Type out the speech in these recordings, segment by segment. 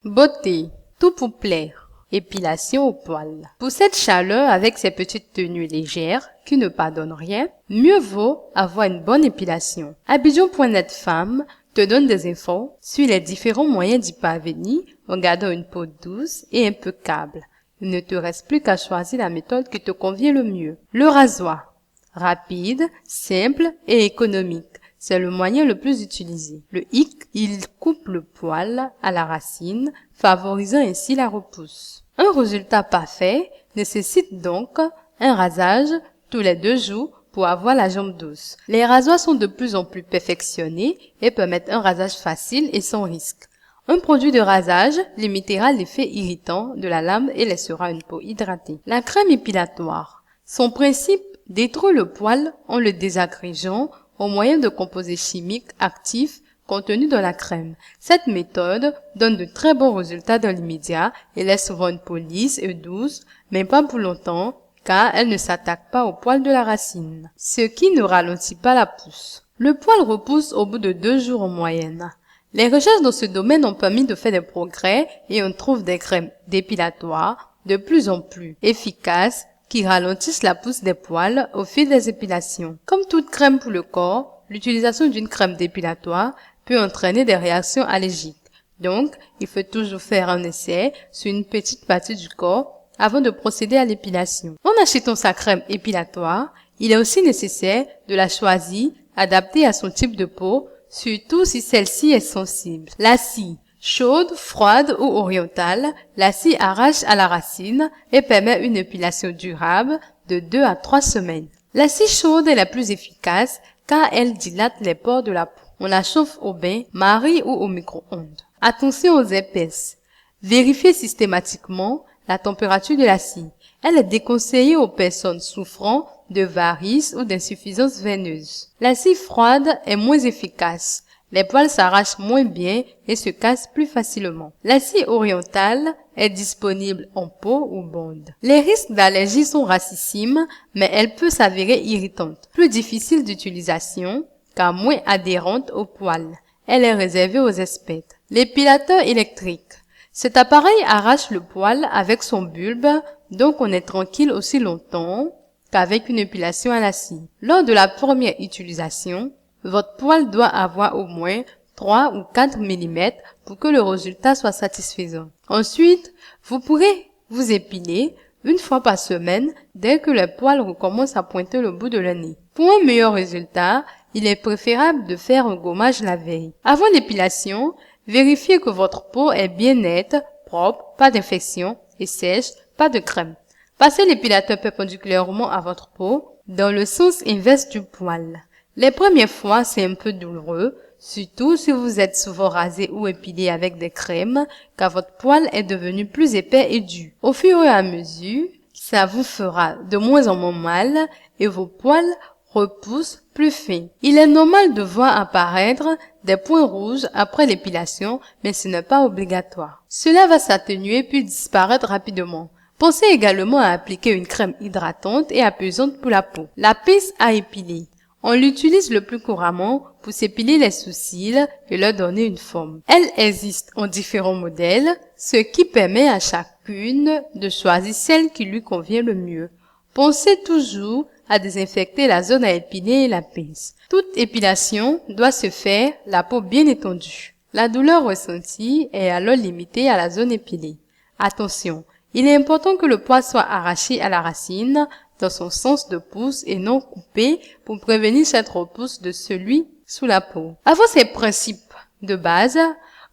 Beauté, tout pour plaire. Épilation au poil. Pour cette chaleur avec ses petites tenues légères qui ne pardonnent rien, mieux vaut avoir une bonne épilation. Abidjan.net Femme te donne des infos sur les différents moyens d'y parvenir en gardant une peau douce et impeccable. Il ne te reste plus qu'à choisir la méthode qui te convient le mieux. Le rasoir. Rapide, simple et économique. C'est le moyen le plus utilisé. Le hic, il coupe le poil à la racine, favorisant ainsi la repousse. Un résultat parfait nécessite donc un rasage tous les 2 jours pour avoir la jambe douce. Les rasoirs sont de plus en plus perfectionnés et permettent un rasage facile et sans risque. Un produit de rasage limitera l'effet irritant de la lame et laissera une peau hydratée. La crème épilatoire. Son principe détruit le poil en le désagrégeant au moyen de composés chimiques actifs contenus dans la crème. Cette méthode donne de très bons résultats dans l'immédiat et laisse souvent une peau lisse et douce, mais pas pour longtemps, car elle ne s'attaque pas au poil de la racine, ce qui ne ralentit pas la pousse. Le poil repousse au bout de 2 jours en moyenne. Les recherches dans ce domaine ont permis de faire des progrès et on trouve des crèmes dépilatoires de plus en plus efficaces qui ralentissent la pousse des poils au fil des épilations. Comme toute crème pour le corps, l'utilisation d'une crème dépilatoire peut entraîner des réactions allergiques. Donc, il faut toujours faire un essai sur une petite partie du corps avant de procéder à l'épilation. En achetant sa crème épilatoire, il est aussi nécessaire de la choisir adaptée à son type de peau, surtout si celle-ci est sensible. La scie. Chaude, froide ou orientale, la scie arrache à la racine et permet une épilation durable de 2 à 3 semaines. La scie chaude est la plus efficace car elle dilate les pores de la peau. On la chauffe au bain, marie ou au micro-ondes. Attention aux épaisses. Vérifiez systématiquement la température de la scie. Elle est déconseillée aux personnes souffrant de varices ou d'insuffisance veineuse. La scie froide est moins efficace. Les poils s'arrachent moins bien et se cassent plus facilement. La scie orientale est disponible en pot ou bande. Les risques d'allergie sont racissimes, mais elle peut s'avérer irritante. Plus difficile d'utilisation, car moins adhérente au poil. Elle est réservée aux experts. L'épilateur électrique. Cet appareil arrache le poil avec son bulbe, donc on est tranquille aussi longtemps qu'avec une épilation à la scie. Lors de la première utilisation, votre poil doit avoir au moins 3 ou 4 mm pour que le résultat soit satisfaisant. Ensuite, vous pourrez vous épiler une fois par semaine dès que les poils recommencent à pointer le bout de le nez. Pour un meilleur résultat, il est préférable de faire un gommage la veille. Avant l'épilation, vérifiez que votre peau est bien nette, propre, pas d'infection et sèche, pas de crème. Passez l'épilateur perpendiculairement à votre peau dans le sens inverse du poil. Les premières fois, c'est un peu douloureux, surtout si vous êtes souvent rasé ou épilé avec des crèmes, car votre poil est devenu plus épais et dur. Au fur et à mesure, ça vous fera de moins en moins mal et vos poils repoussent plus fins. Il est normal de voir apparaître des points rouges après l'épilation, mais ce n'est pas obligatoire. Cela va s'atténuer puis disparaître rapidement. Pensez également à appliquer une crème hydratante et apaisante pour la peau. La pince à épiler. On l'utilise le plus couramment pour s'épiler les sourcils et leur donner une forme. Elle existe en différents modèles, ce qui permet à chacune de choisir celle qui lui convient le mieux. Pensez toujours à désinfecter la zone à épiler et la pince. Toute épilation doit se faire la peau bien étendue. La douleur ressentie est alors limitée à la zone épilée. Attention, il est important que le poil soit arraché à la racine dans son sens de pousse et non coupé pour prévenir cette repousse de celui sous la peau. Avant ces principes de base,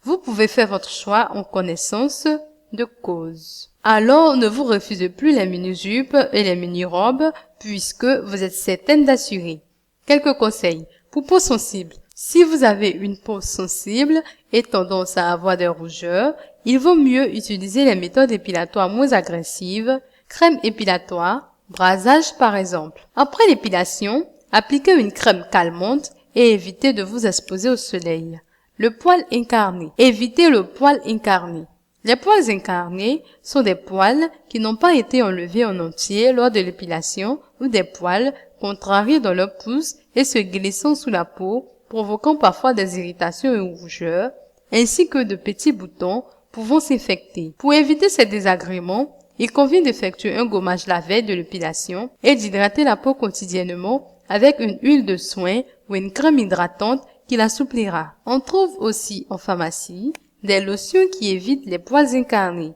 vous pouvez faire votre choix en connaissance de cause. Alors, ne vous refusez plus les mini-jupes et les mini-robes puisque vous êtes certaine d'assurer. Quelques conseils. Pour peau sensible. Si vous avez une peau sensible et tendance à avoir des rougeurs, il vaut mieux utiliser les méthodes épilatoires moins agressives, crème épilatoire, brasage par exemple. Après l'épilation, appliquez une crème calmante et évitez de vous exposer au soleil. Le poil incarné. Évitez le poil incarné. Les poils incarnés sont des poils qui n'ont pas été enlevés en entier lors de l'épilation ou des poils contrariés dans leur pousse et se glissant sous la peau, provoquant parfois des irritations et rougeurs, ainsi que de petits boutons pouvant s'infecter. Pour éviter ces désagréments, il convient d'effectuer un gommage la veille de l'épilation et d'hydrater la peau quotidiennement avec une huile de soin ou une crème hydratante qui l'assouplira. On trouve aussi en pharmacie des lotions qui évitent les poils incarnés.